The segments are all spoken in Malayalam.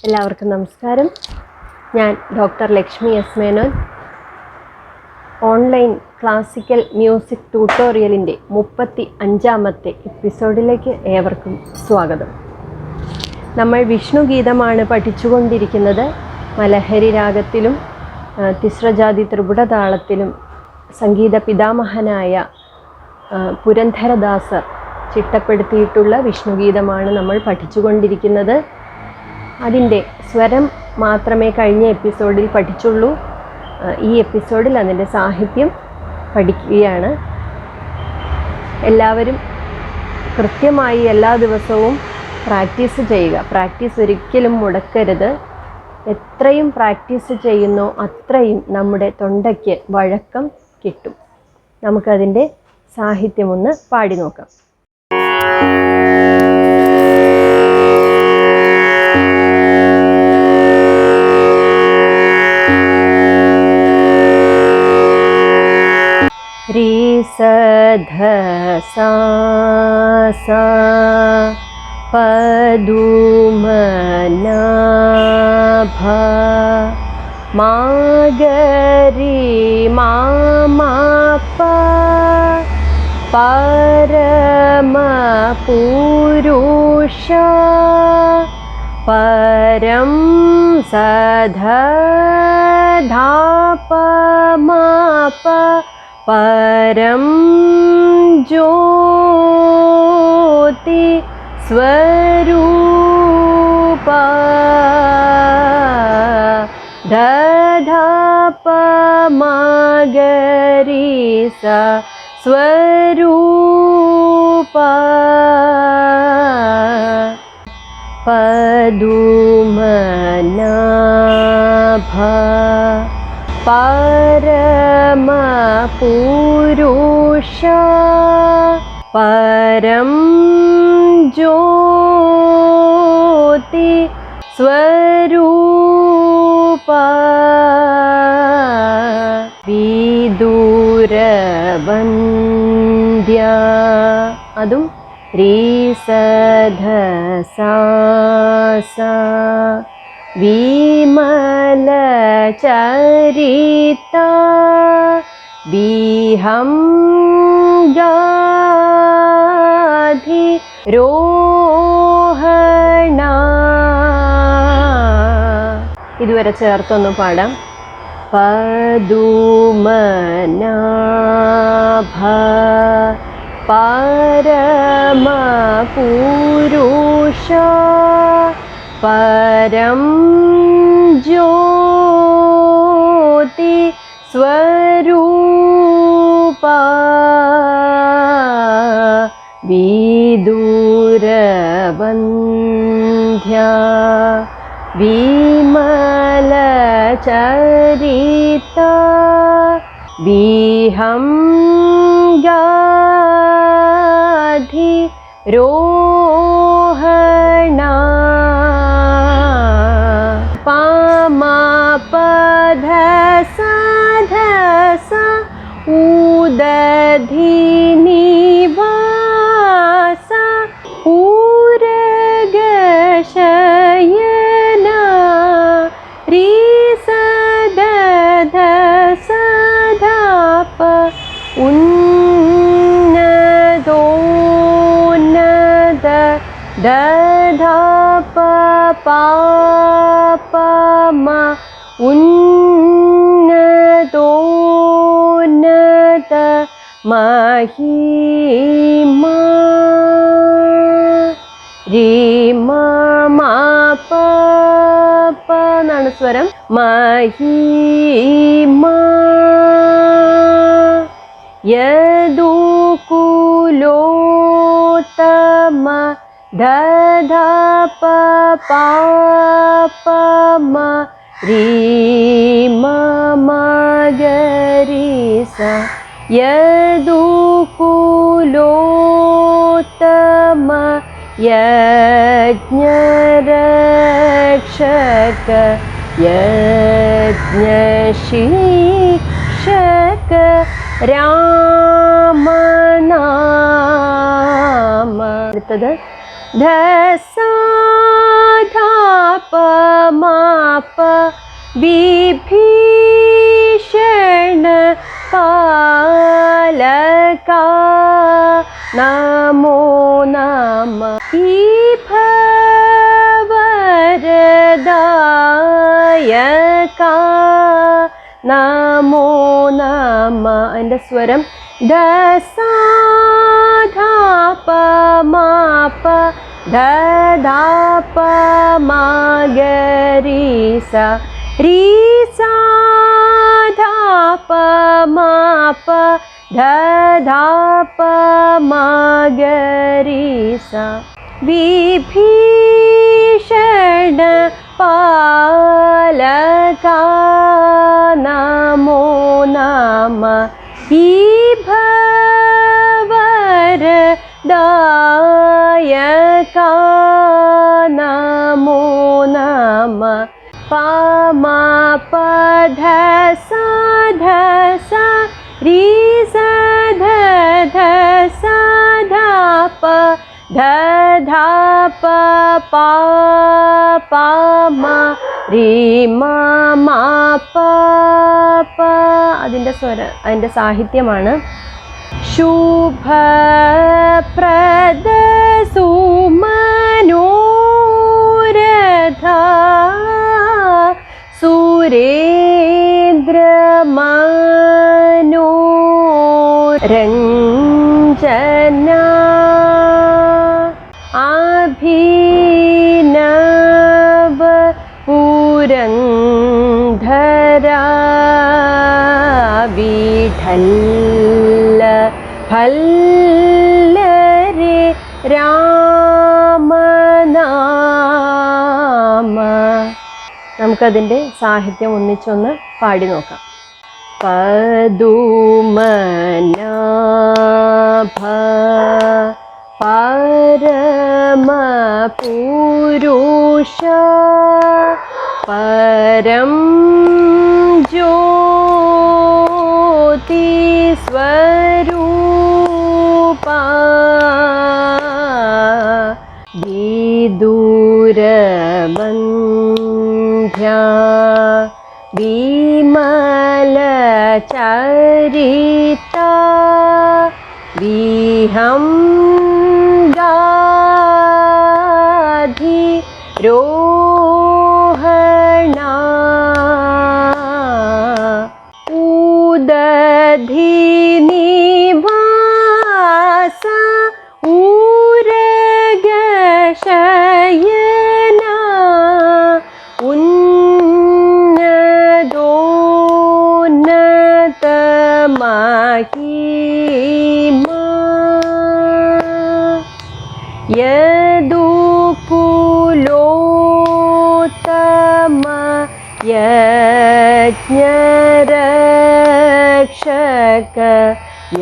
എല്ലാവർക്കും നമസ്കാരം. ഞാൻ doctor Lakshmi S Menon. Online classical music ട്യൂട്ടോറിയലിൻ്റെ 35ാമത്തെ എപ്പിസോഡിലേക്ക് ഏവർക്കും സ്വാഗതം. നമ്മൾ വിഷ്ണു ഗീതമാണ് പഠിച്ചുകൊണ്ടിരിക്കുന്നത്. മലഹരി രാഗത്തിലും തിസ്ര ജാതി ത്രിപുട താളത്തിലും സംഗീത പിതാമഹനായ പുരന്ധര ദാസർ ചിട്ടപ്പെടുത്തിയിട്ടുള്ള വിഷ്ണുഗീതമാണ് നമ്മൾ പഠിച്ചുകൊണ്ടിരിക്കുന്നത്. അതിൻ്റെ സ്വരം മാത്രമേ കഴിഞ്ഞ എപ്പിസോഡിൽ പഠിച്ചുള്ളൂ. ഈ എപ്പിസോഡിൽ അതിൻ്റെ സാഹിത്യം പഠിക്കുകയാണ്. എല്ലാവരും കൃത്യമായി എല്ലാ ദിവസവും പ്രാക്ടീസ് ചെയ്യുക. പ്രാക്ടീസ് ഒരിക്കലും മുടക്കരുത്. എത്രയും പ്രാക്ടീസ് ചെയ്യുന്നോ അത്രയും നമ്മുടെ തൊണ്ടയ്ക്ക് വഴക്കം കിട്ടും. നമുക്കതിൻ്റെ സാഹിത്യമൊന്ന് പാടി നോക്കാം. രി സ ധ സ സ പ ദു മ ന ഭ മ ഗ രി മ മ പ പരമ പുരുഷ പരം സധ ധ പ മ പ പരം ജ്യോതി സ്വരൂപ ധ ധ പ മ ഗ രി സ സ്വരൂപ പദുമനാഭ പരമ പുരുഷ പരം ജ്യോതി സ്വരൂപ വിദൂരവന്ദ്യ അതും രി സ ധ സ സ വിമല ചരിത വിഹം ഗാധി രോഹണ. ഇതുവരെ ചേർത്തൊന്ന് പാടാം. പദുമനാഭ പരമ പുരുഷ പരം ജ്യോതി സ്വരൂപ വിദൂരവന്ദ്യ വിമല ചരിത വിഹം ഗാധി രോഹണ പമ പധ സ ധ സ ഉദധി നിവാസ ഉരഗശയന രി സ ധ ധ സ ധ പ ഉന്നതോന്നത ധ ധ പ പ പ മ ഉന്നതോന്നത മഹിമ രി മ മ പ പ എന്നാണ് സ്വരം. മഹിമ യദുകുലോത്തമ ധ ധ പ പ പ മ രി മ മ ഗ രി സ യദുകുലോത്തമ യജ്ഞരക്ഷക യജ്ഞശീർഷക രാമനാമ. അടുത്തത് ധ സ ധ മാപ വിഭീഷണ പാലക നമോ നമ വരദായക നമോ നമ. അതിൻ്റെ സ്വരം ദസാധാപ മാപ ധധാപ മഗരീസ രീസാധാപ മാപ ധധാപ മഗരീസ വിഭീഷണ പാലക നമോ നമ വരദായക നമോ നമ പമ പധ സധ രീസധ സധപ ധധപ പമ രീമ മാപ. അതിൻ്റെ അതിൻ്റെ സാഹിത്യമാണ് ശുഭപ്രദ സുമനോരഥ സുരേന്ദ്രമനോരഞ്ജന അഭിനവ പുരന്ധര വിഠല്ല ഭല്ലരെ രാമനാമ. നമുക്കതിൻ്റെ സാഹിത്യം ഒന്നിച്ചൊന്ന് പാടി നോക്കാം. പദുമനാഭ പരമപുരുഷ പരം ജ്യോതി സ്വരൂപ വിദൂരബന്ധ്യ വിമലചരിത വിഹം ഗാധി രോഹണ ഉദധി നിവാസ ഊരഗശയന ഉന്നതോന്നത മഹിമാ യദുകുലോത്തമ യജ്ഞരക്ഷക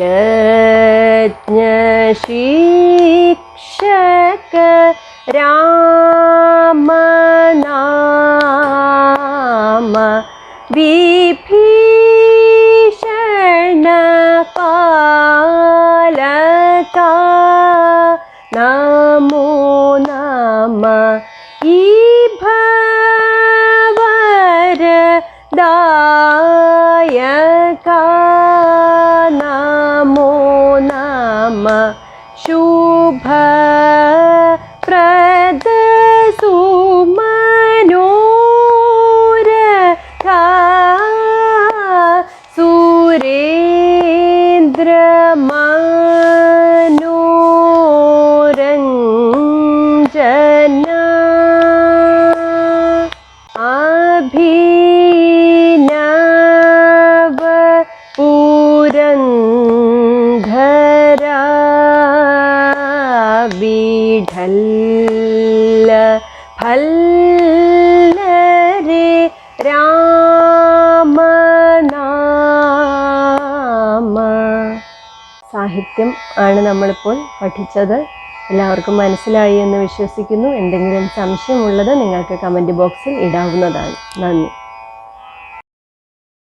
യജ്ഞശിക്ഷക രാമനാമ വിഭീഷണ പാലക നമോ നമ വരദായക നമോ നമ ശുഭപ്രദ സുമനോരഥ സുരേന്ദ്രമനോരഞ്ജന അഭിനവ പുരന്ധര വിഠല്ല ഭല്ലരെ രാമനാമ. സാഹിത്യം ആണ് നമ്മളിപ്പോൾ പഠിച്ചത്. എല്ലാവർക്കും മനസ്സിലായി എന്ന് വിശ്വസിക്കുന്നു. എന്തെങ്കിലും സംശയമുള്ളത് നിങ്ങൾക്ക് കമൻറ്റ് ബോക്സിൽ ഇടാവുന്നതാണ്. നന്ദി.